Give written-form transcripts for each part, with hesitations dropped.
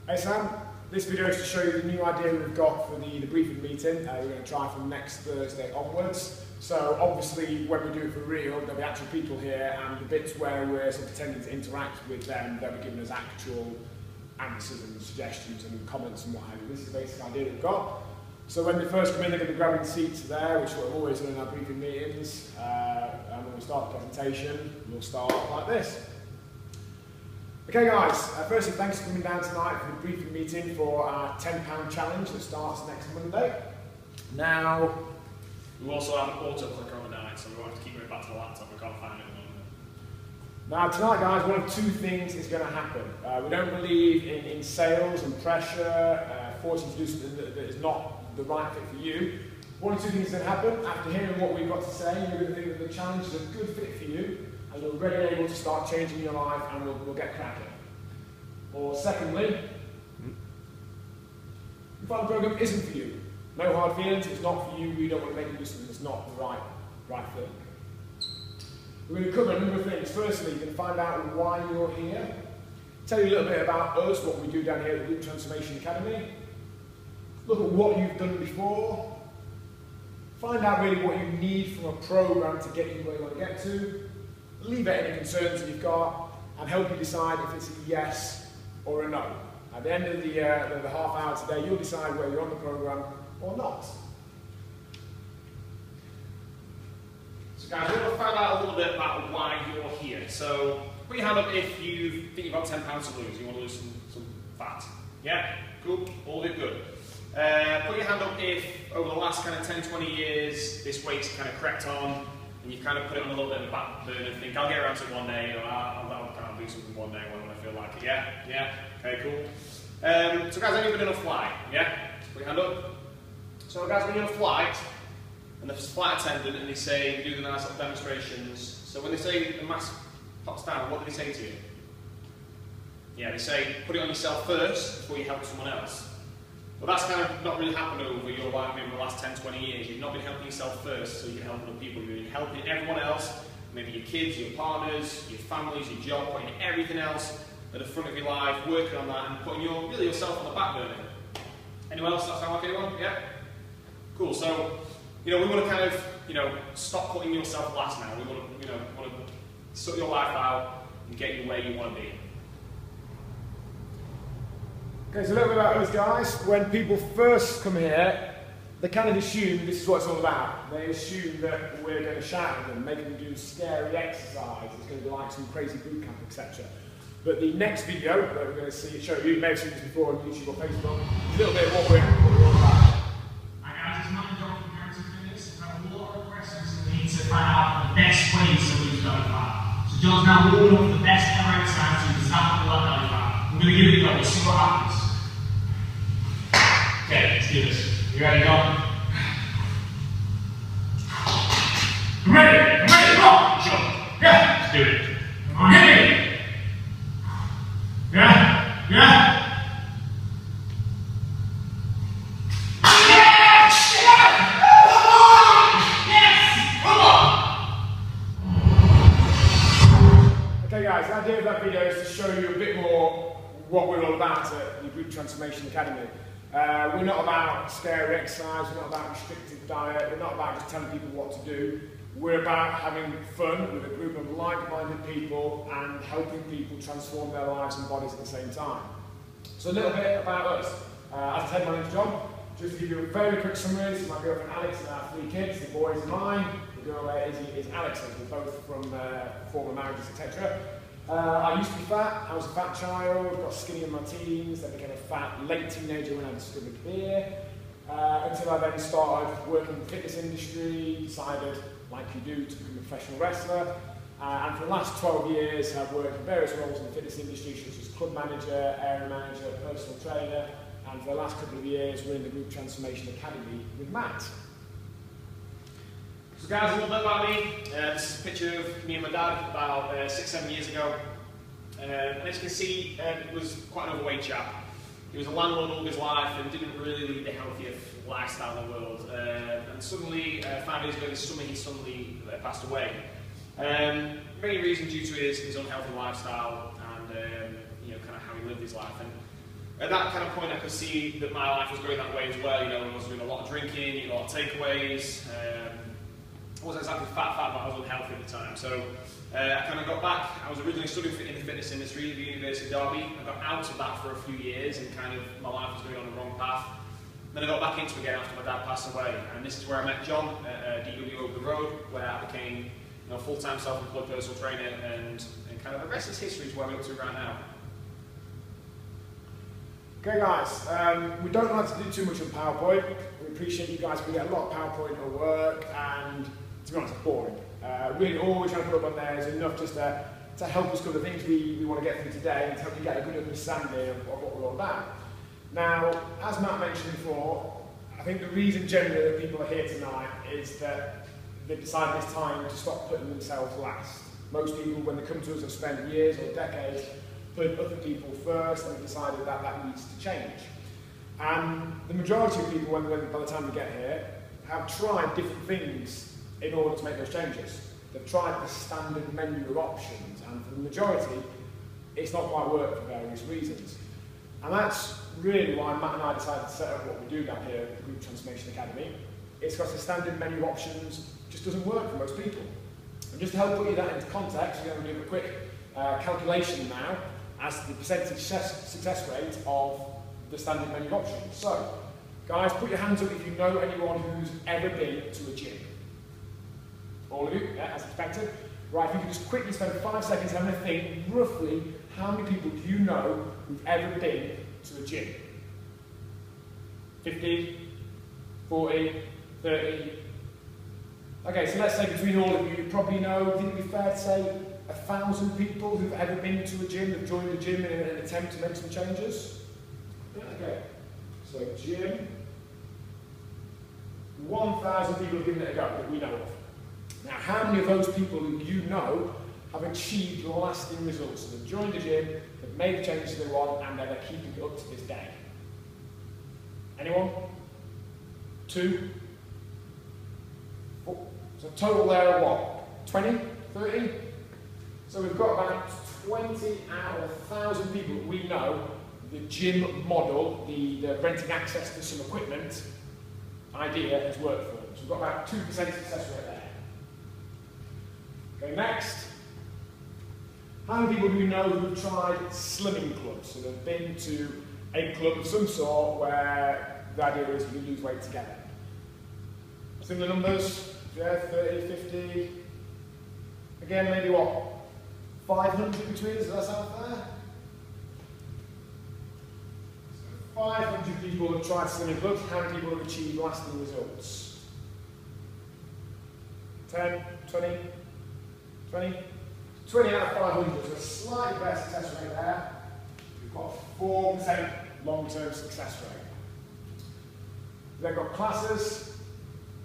Hey Sam, this video is to show you the new idea we've got for the briefing meeting. We're going to try from next Thursday onwards. So obviously when we do it for real, there'll be actual people here, and the bits where we're sort of pretending to interact with them, they'll be giving us actual answers and suggestions and comments and what have you. This is the basic idea we've got. So when they first come in, they're going to be grabbing seats there, which we've always done in our briefing meetings. And when we start the presentation, we'll start like this. Okay guys, firstly thanks for coming down tonight for the briefing meeting for our £10 challenge that starts next Monday. Now, we also have an auto-clicker on the night, so we won't have to keep going back to the laptop, we can't find it at the moment. Now tonight guys, one of two things is going to happen. We don't believe in sales and pressure, forcing you to do something that is not the right fit for you. One of two things is going to happen. After hearing what we've got to say, you're going to think that the challenge is a good fit for you, and you're ready able to start changing your life, and we'll get cracking. Or secondly, you find the program isn't for you. No hard feelings, it's not for you, we don't want to make you do something that's not the right thing. We're going to cover a number of things. Firstly, you're going to find out why you're here, tell you a little bit about us, what we do down here at the Group Transformation Academy, look at what you've done before, find out really what you need from a program to get you where you want to get to, leave out any concerns that you've got, and help you decide if it's a yes or a no. At the end of the half hour today, you'll decide whether you're on the program or not. So guys, we're going to find out a little bit about why you're here. So put your hand up if you think you've got £10 to lose, you want to lose some fat. Yeah? Cool? All of it good. Put your hand up if over the last kind of 10-20 years this weight's kind of crept on and you've kind of put it on a little bit of a back burner and think, I'll get around to it one day, or I'll kind of do something one day when I feel like it. Yeah? Yeah? Okay, cool. So guys, have you been on a flight? Yeah? Put your hand up. So guys, when you're on a flight, and there's a flight attendant and they say, do the nice little demonstrations, so when they say the mask pops down, what do they say to you? Yeah, they say, put it on yourself first before you help someone else. Well, that's kind of not really happened over your life over the last 10-20 years. You've not been helping yourself first, so you can help other people. You've been helping everyone else, maybe your kids, your partners, your families, your job, putting everything else at the front of your life, working on that, and putting really yourself on the back burner. Anyone else that sound like anyone? Yeah? Cool. So, we want to kind of, stop putting yourself last now. We want to sort your life out and get you where you want to be. Okay, so a little bit about us guys. When people first come here, they kind of assume this is what it's all about. They assume that we're going to shout at them, make them do scary exercise. It's going to be like some crazy boot camp, etc. But the next video that we're going to show you, you may have seen this before on YouTube or Facebook, is a little bit of what we're all about. Hi guys, it's Mike John from Character Fitness. We've had a lot of requests and we need to find out the best ways to lose belly fat. So John's now warming up for the best ever exercise to start with that belly fat. I'm going to give it a go, let's see what happens. Okay, let's do this. You ready, John? I'm ready! I'm ready! Come on! John! Yeah! Let's do it. Come on, hit me! Yeah! Yeah! Yes! Yes! Come on! Okay guys, the idea of that video is to show you a bit more what we're all about at the Group Transformation Academy. We're not about scary exercise, we're not about restrictive diet, we're not about just telling people what to do. We're about having fun with a group of like-minded people and helping people transform their lives and bodies at the same time. So a little bit about us. As I said, my name's John. Just to give you a very quick summary, this is my girlfriend Alex and our 3 kids. The boy is mine, the girl there is Alex, we're both from former marriages, etc. I used to be fat, I was a fat child, got skinny in my teens, then became a fat late teenager when I discovered beer, until I then started working in the fitness industry, decided, like you do, to become a professional wrestler, and for the last 12 years I've worked in various roles in the fitness industry, such as club manager, area manager, personal trainer, and for the last couple of years we're in the Group Transformation Academy with Matt. So guys, a little bit about me. This is a picture of me and my dad about 6-7 years ago. And as you can see, he was quite an overweight chap. He was a landlord all his life and didn't really lead the healthiest lifestyle in the world. And suddenly, 5 years ago this summer, he suddenly passed away. Main reason due to his unhealthy lifestyle and kind of how he lived his life. And at that kind of point, I could see that my life was going that way as well. You know, I was doing a lot of drinking, eating a lot of takeaways. I wasn't exactly fat, but I was unhealthy at the time. So I kind of got back. I was originally studying in the fitness industry at the University of Derby. I got out of that for a few years and kind of my life was going on the wrong path. Then I got back into it again after my dad passed away. And this is where I met John at DW over the road, where I became, you know, full-time self-employed personal trainer, and kind of the rest is history is where we're up to right now. Okay guys, we don't like to do too much on PowerPoint. We appreciate you guys, we get a lot of PowerPoint at work, and to be honest, it's boring. Really all we're trying to put up on there is enough just to help us cover the things we want to get through today and to help you get a good understanding of what we're all about. Now, as Matt mentioned before, I think the reason generally that people are here tonight is that they've decided it's time to stop putting themselves last. Most people, when they come to us, have spent years or decades putting other people first, and have decided that that needs to change. And the majority of people, by the time they get here, have tried different things in order to make those changes. They've tried the standard menu of options, and for the majority, it's not quite worked for various reasons. And that's really why Matt and I decided to set up what we do down here at the Group Transformation Academy. It's because the standard menu of options just doesn't work for most people. And just to help put you that into context, we're going to do a quick calculation now as the percentage success rate of the standard menu of options. So, guys, put your hands up if you know anyone who's ever been to a gym. All of you, yeah, as expected. Right, if you could just quickly spend 5 seconds having a think, roughly, how many people do you know who've ever been to a gym? 50, 40, 30. Okay, so let's say between all of you, you probably know, I think it'd be fair to say, 1,000 people who've ever been to a gym, have joined a gym in an attempt to make some changes. Okay, so gym. 1,000 people have given it a go that we know of. Now, how many of those people who you know have achieved lasting results? So they've joined the gym, they've made the changes they want, and they're keeping it up to this day. Anyone? 2? 4? So total there of what? 20? 30? So we've got about 20 out of 1,000 people that we know the gym model, the renting access to some equipment idea has worked for them. So we've got about 2% success rate there. Okay, next. How many people do you know who've tried slimming clubs? So they've been to a club of some sort where the idea is you lose weight together. Similar numbers, yeah, 30, 50. Again, maybe what? 500 between us, does that sound fair? 500 people have tried slimming clubs. How many people have achieved lasting results? 10, 20, 20? 20 out of 500, so a slightly better success rate there. We've got a 4% long-term success rate. We've then got classes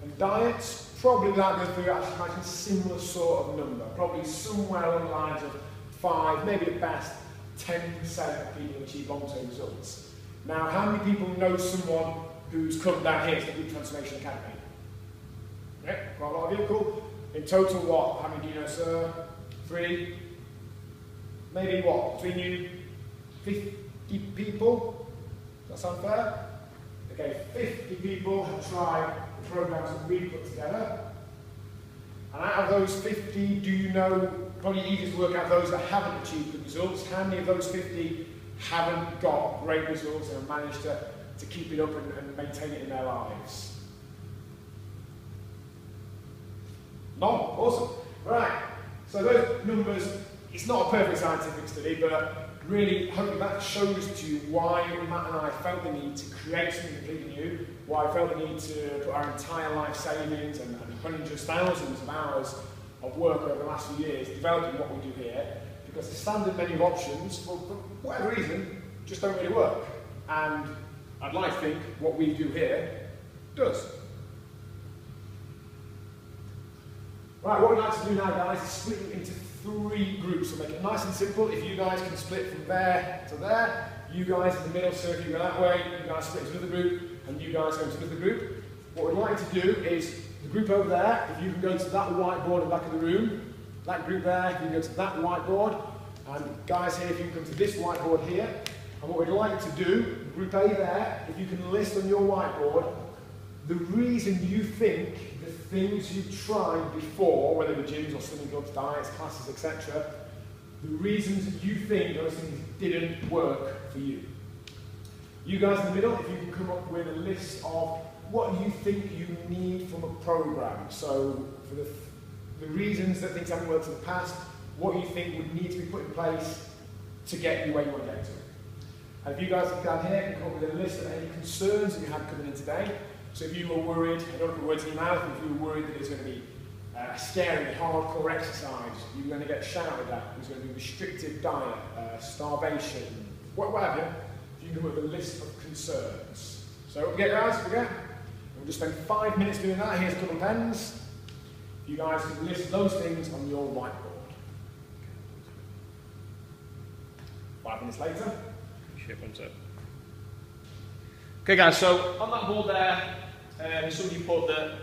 and diets. Probably without going through, I should imagine a similar sort of number. Probably somewhere along the lines of 5, maybe at best 10% of people achieve long-term results. Now, how many people know someone who's come down here to the Group Transformation Academy? Yeah, quite a lot of you, cool. In total, what? How many do you know, sir? 3? Maybe what? Between you, 50 people? Does that sound fair? Okay, 50 people have tried the programs that we put together. And out of those 50, do you know, probably easier to work out those that haven't achieved good results. How many of those 50 haven't got great results and have managed to keep it up and maintain it in their lives? None. Awesome. Right. So those numbers, it's not a perfect scientific study, but really hopefully that shows to you why Matt and I felt the need to create something completely new, why I felt the need to put our entire life savings and hundreds, thousands of hours of work over the last few years developing what we do here, because the standard menu of options, for whatever reason, just don't really work. And I'd like to think what we do here does. Right, what we'd like to do now, guys, is split it into 3 groups. So make it nice and simple. If you guys can split from there to there, you guys in the middle, so if you go that way, you guys split into another group, and you guys go into another group. What we'd like to do is, the group over there, if you can go to that whiteboard in the back of the room, that group there, if you can go to that whiteboard, and guys here, if you can come to this whiteboard here, And what we'd like to do, group A there, if you can list on your whiteboard the reason you think the things you've tried before, whether they're gyms or swimming clubs, diets, classes, etc., the reasons you think those things didn't work for you. You guys in the middle, if you can come up with a list of what you think you need from a program. So for the reasons that things haven't worked in the past, what you think would need to be put in place to get you where you want to get to. And if you guys down here can come up with a list of any concerns that you had coming in today. So if you were worried, I don't put words in your mouth, if you were worried that it's going to be a scary, hardcore exercise, you're going to get shouted at, there's going to be restrictive diet, starvation, whatever, you can come up with a list of concerns. So get your eyes again. We'll just spend 5 minutes doing that. Here's a couple of pens. You guys can list those things on your whiteboard. 5 minutes later. Okay guys, so on that board there, somebody put that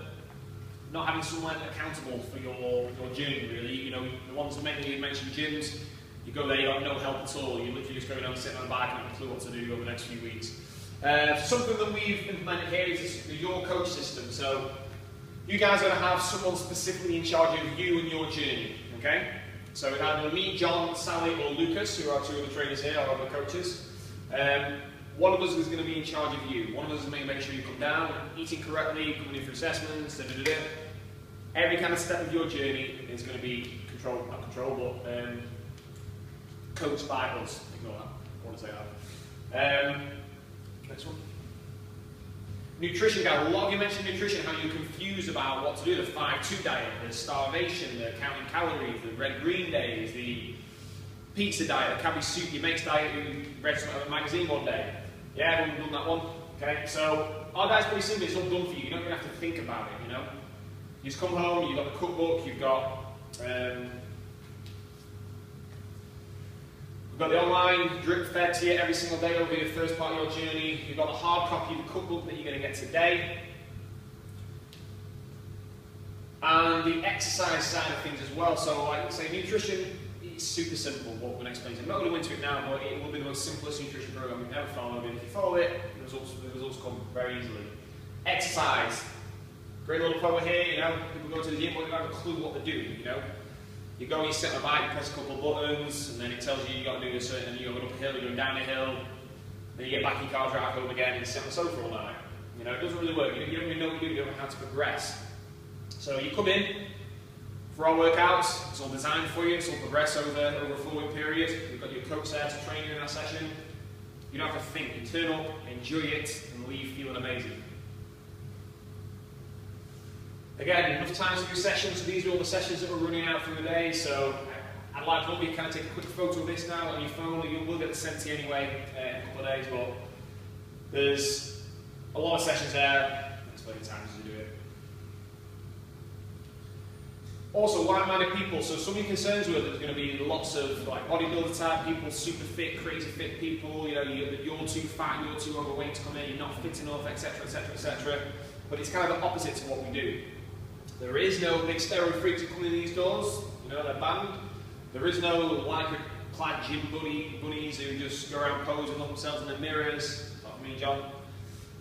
not having someone accountable for your journey really, you know, the ones that mainly mentioned gyms, you go there, you got no help at all, you're literally just going on sitting on the bike and have a clue what to do over the next few weeks. Something that we've implemented here is the Your Coach system, so you guys are going to have someone specifically in charge of you and your journey, okay? So it's either me, John, Sally or Lucas, who are two of the trainers here, our other coaches. One of us is going to be in charge of you. One of us is going to make sure you come down, eating correctly, coming in for assessments, Every kind of step of your journey is going to be controlled, not controlled, but coached by us. Ignore that. I want to say that. Next one. Nutrition, guys. A lot of you mentioned nutrition, how you're confused about what to do. The 5-2 diet, the starvation, the counting calories, the red-green days, the pizza diet, the Cadbury soup your mate's diet who read something out of a magazine one day. Yeah, everyone's done that one. Okay, so our diet's pretty simple, it's all done for you. You don't even have to think about it, you know. You just come home, you've got the cookbook, you've got we've got the online drip fed to you every single day over your first part of your journey. You've got the hard copy of the cookbook that you're going to get today. And the exercise side of things as well. So like I say, nutrition, it's super simple what we're going to explain. I'm not going to go into it now, but it will be the most simplest nutrition program you've ever followed. And if you follow it, the results come very easily. Exercise. Great little quote here, you know, people go to the gym, but they don't have a clue what they're doing, you know. You go, you sit on a bike, you press a couple of buttons, and then it tells you you've got to do a certain, and you're going up a hill, you're going down a hill, then you get back in your car, drive home again, and sit on the sofa all night. You know, it doesn't really work. You don't really know what you're doing, you don't know how to progress. So you come in for our workouts, it's all designed for you, it's all progress over a 4-week period. You've got your coach there to train you in that session. You don't have to think, you turn up, enjoy it, and leave feeling amazing. Again, enough time to do sessions, so these are all the sessions that we're running out through the day, so I'd like to kind of take a quick photo of this now on your phone, you will get it sent to you anyway in a couple of days, but there's a lot of sessions there, there's plenty of time to do it. Also, like-minded people, so some of your concerns were there's going to be lots of like bodybuilder type people, super fit, crazy fit people, you know, you're too fat, you're too overweight to come in, you're not fit enough, etc, etc, etc. But it's kind of the opposite to what we do. There is no big steroid freaks who come in these doors, you know, they're banned. There is no like-clad gym bunnies who just go around posing, look themselves in the mirrors, not me, John.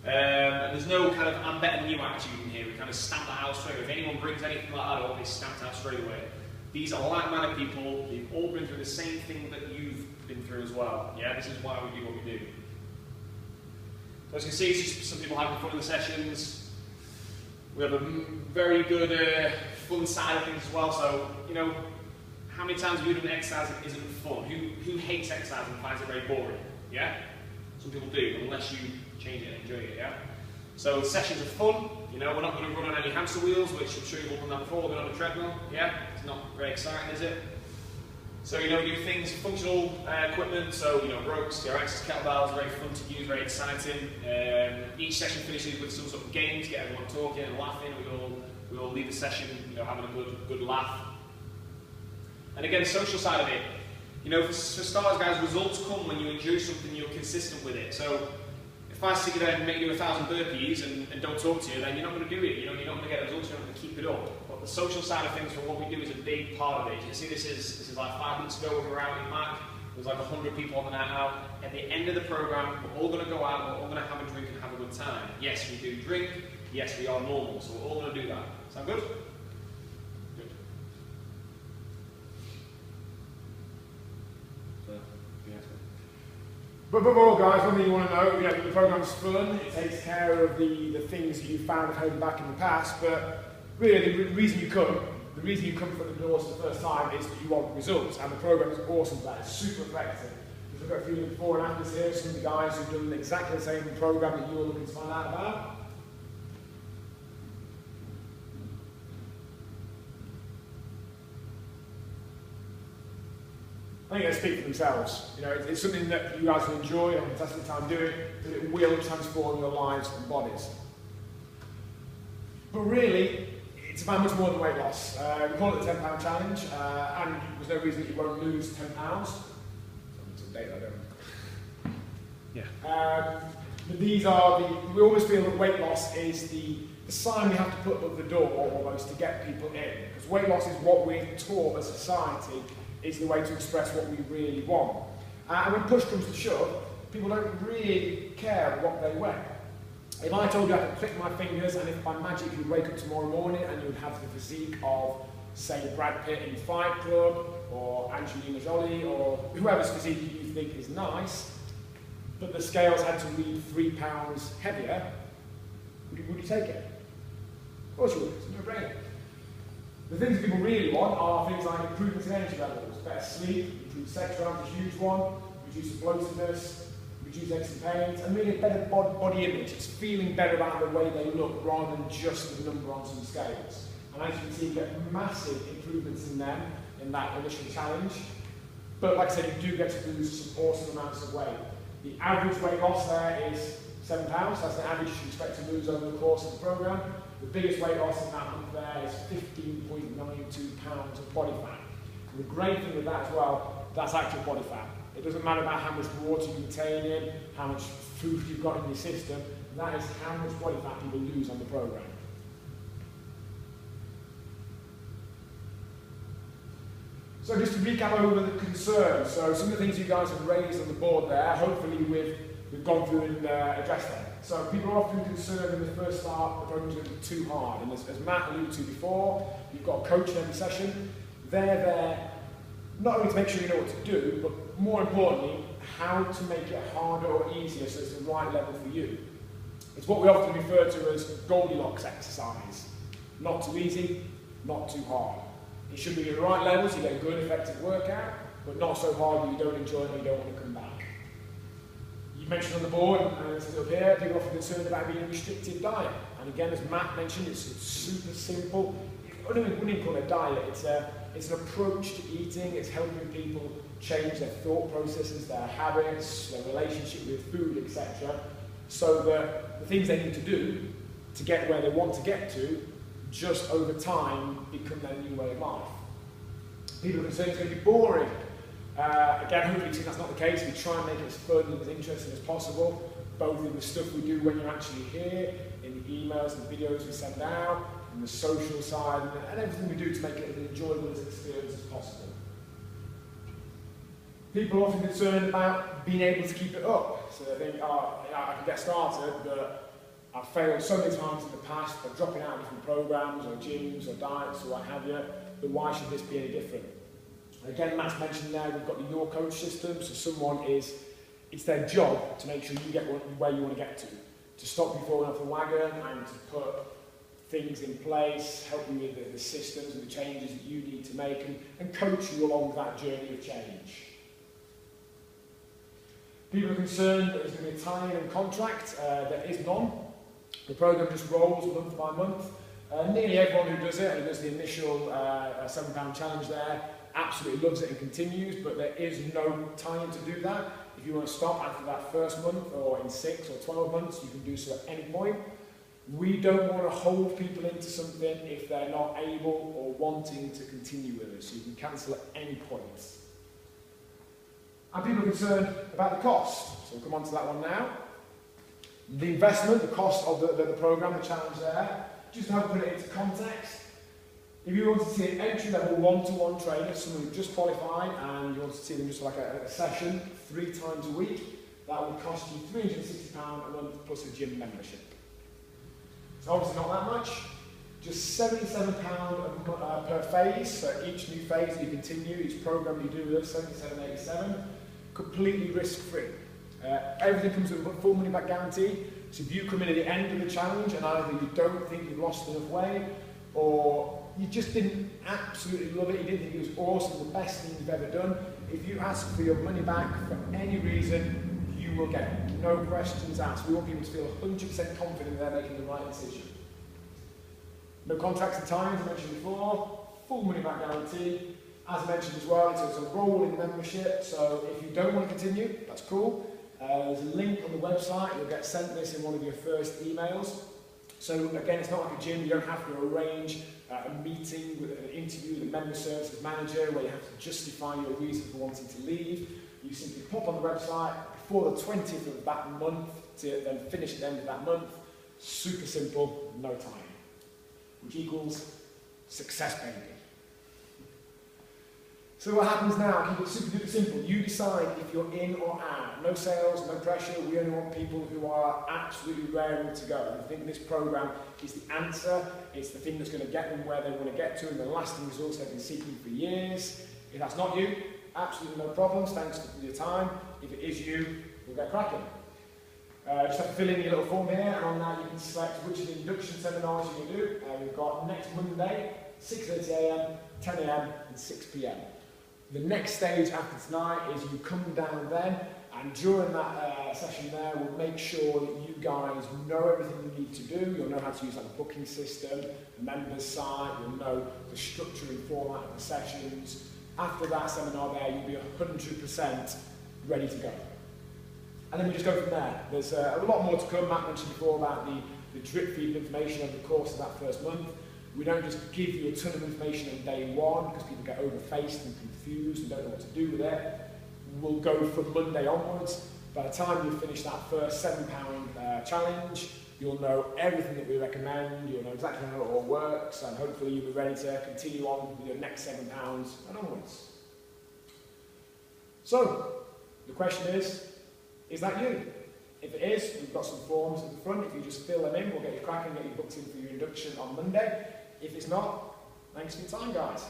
And there's no kind of I'm better than you attitude in here. We kind of stamp that out straight away. If anyone brings anything like that up, it's stamped out straight away. These are like-minded people. They've all been through the same thing that you've been through as well. Yeah, this is why we do what we do. So as you can see, it's just some people having fun in the sessions. We have a very good fun side of things as well. So, you know, how many times have you done exercise that isn't fun? Who hates exercise and finds it very boring? Yeah? Some people do, unless you change it and enjoy it, yeah? So the sessions are fun, you know, we're not going to run on any hamster wheels, which I'm sure you've all done that before, we're on a treadmill, yeah? It's not very exciting, is it? So, you know, we do things, functional equipment, so, you know, ropes, TRXs, kettlebells, very fun to use, very exciting. Each session finishes with some sort of game to get everyone talking and laughing. We all leave the session, you know, having a good laugh. And again, social side of it, you know, for starters, guys, results come when you enjoy something, you're consistent with it. So, if I sit there and make you 1,000 burpees and don't talk to you, then you're not going to do it. You know, you're not going to get results. You're not going to keep it up. But the social side of things for what we do is a big part of it. You see, this is like 5 months ago when we were out in Mac. There's like 100 people on the night out. At the end of the program, we're all going to go out, we're all going to have a drink and have a good time. Yes, we do drink. Yes, we are normal, so we're all going to do that. Sound good? Good. So, yeah. But above all, guys, one thing you want to know, the program's fun, it takes care of the things that you found at home back in the past, but really the reason you come for the doors for the first time is that you want results, and the program is awesome for that. It's super effective. We've got a few before and afters here, some of the guys who've done exactly the same program that you were looking to find out about. I think they speak for themselves. It's something that you guys will enjoy and have a fantastic time doing, but it will transform your lives and bodies. But really, it's about much more than weight loss. We call it the £10 challenge, and there's no reason that you won't lose £10. Yeah. But these are we always feel that weight loss is the sign we have to put up the door almost to get people in. Because weight loss is what we're taught as a society is the way to express what we really want. And when push comes to shove, people don't really care what they weigh. If I told you I could click my fingers and if by magic you'd wake up tomorrow morning and you would have the physique of, say, Brad Pitt in Fight Club, or Angelina Jolie, or whoever's physique you think is nice, but the scales had to read 3 pounds heavier, would you take it? Of course you would, it's a no-brainer. The things people really want are things like improvements in energy levels, better sleep, improved sex drive, a huge one, reduce bloatedness, reduce aches and pains, and really a better body image. It's feeling better about the way they look rather than just the number on some scales. And as you can see, you get massive improvements in them in that initial challenge. But like I said, you do get to lose some awesome amounts of weight. The average weight loss there is £7. That's the average you expect to lose over the course of the program. The biggest weight loss in that month there is 15.92 pounds of body fat. And the great thing with that as well, that's actual body fat. It doesn't matter about how much water you retain in, how much food you've got in your system, that is how much body fat people lose on the program. So just to recap over the concerns, so some of the things you guys have raised on the board there, hopefully we've gone through and addressed them. So people are often concerned when they first start, the program's going to be too hard. And as Matt alluded to before, you've got a coach in every session. They're there not only to make sure you know what to do, but more importantly, how to make it harder or easier so it's the right level for you. It's what we often refer to as Goldilocks exercise. Not too easy, not too hard. It should be at the right levels, you get a good, effective workout, but not so hard that you don't enjoy it and you don't want to come back. You mentioned on the board, and it's up here, people are often concerned about being a restrictive diet. And again, as Matt mentioned, it's super simple. I wouldn't even call it a diet, it's an approach to eating, it's helping people change their thought processes, their habits, their relationship with food, etc. So that the things they need to do to get where they want to get to, just over time, become their new way of life. People are concerned it's going to be boring. Again, hopefully that's not the case. We try and make it as fun and as interesting as possible, both in the stuff we do when you're actually here, in the emails and videos we send out, and the social side, and everything we do to make it as enjoyable as an experience as possible. People are often concerned about being able to keep it up. So they think, oh, I can get started, but I've failed so many times in the past by dropping out of different programs or gyms or diets or what have you, but why should this be any different? Again, Matt's mentioned there, we've got the Your Coach system, so it's their job to make sure you get where you want to get to stop you falling off the wagon and to put things in place, help you with the systems and the changes that you need to make, and coach you along that journey of change. People are concerned that there's going to be a tie-in contract. There is none. The program just rolls month by month. Nearly everyone who does it, and does the initial £7 challenge there, absolutely loves it and continues, but there is no time to do that. If you want to stop after that first month, or in 6 or 12 months, you can do so at any point. We don't want to hold people into something if they're not able or wanting to continue with us. So you can cancel at any point. And people are concerned about the cost. So we'll come on to that one now. The investment, the cost of the program, the challenge there, just to help put it into context, If you want to see an entry-level one-to-one trainer, someone who just qualified, and you want to see them just like a session 3 times a week, that would cost you £360 a month plus a gym membership. It's obviously not that much, just £77 per phase, so each new phase that you continue, each program you do with us, £77.87, completely risk-free. Everything comes with a full money back guarantee, so if you come in at the end of the challenge and either you don't think you've lost enough weight, or you just didn't absolutely love it, you didn't think it was awesome, the best thing you've ever done, if you ask for your money back for any reason, you will get it. No questions asked. We want people to feel 100% confident they're making the right decision. No contracts and times, I mentioned before, full money back guarantee. As I mentioned as well, it's a rolling membership, so if you don't want to continue, that's cool. There's a link on the website, you'll get sent this in one of your first emails. So again, it's not like a gym, you don't have to arrange a meeting with an interview with a member services manager where you have to justify your reason for wanting to leave. You simply pop on the website before the 20th of that month to then finish at the end of that month. Super simple, no time. Which equals success, baby. So what happens now? Keep it super duper simple. You decide if you're in or out. No sales, no pressure. We only want people who are absolutely raring to go. I think this program is the answer. It's the thing that's going to get them where they want to get to and the lasting results they've been seeking for years. If that's not you, absolutely no problems. Thanks for your time. If it is you, we'll get cracking. Just have to fill in your little form here, and on that you can select which of the induction seminars you can do. We've got next Monday, 6:30 AM, 10 AM and 6 PM. The next stage after tonight is you come down then, and during that session there, we'll make sure that you guys know everything you need to do. You'll know how to use like, the booking system, the members site, you'll know the structure and format of the sessions. After that seminar there, you'll be 100% ready to go. And then we just go from there. There's a lot more to come. Matt mentioned before about the drip feed of information over the course of that first month. We don't just give you a ton of information on day one because people get overfaced and confused and don't know what to do with it. We'll go from Monday onwards. By the time you finish that first £7 challenge, you'll know everything that we recommend, you'll know exactly how it all works, and hopefully you'll be ready to continue on with your next £7 and onwards. So, the question is that you? If it is, we've got some forms at the front. If you just fill them in, we'll get you cracking, get you booked in for your induction on Monday. If it's not, thanks for your time, guys.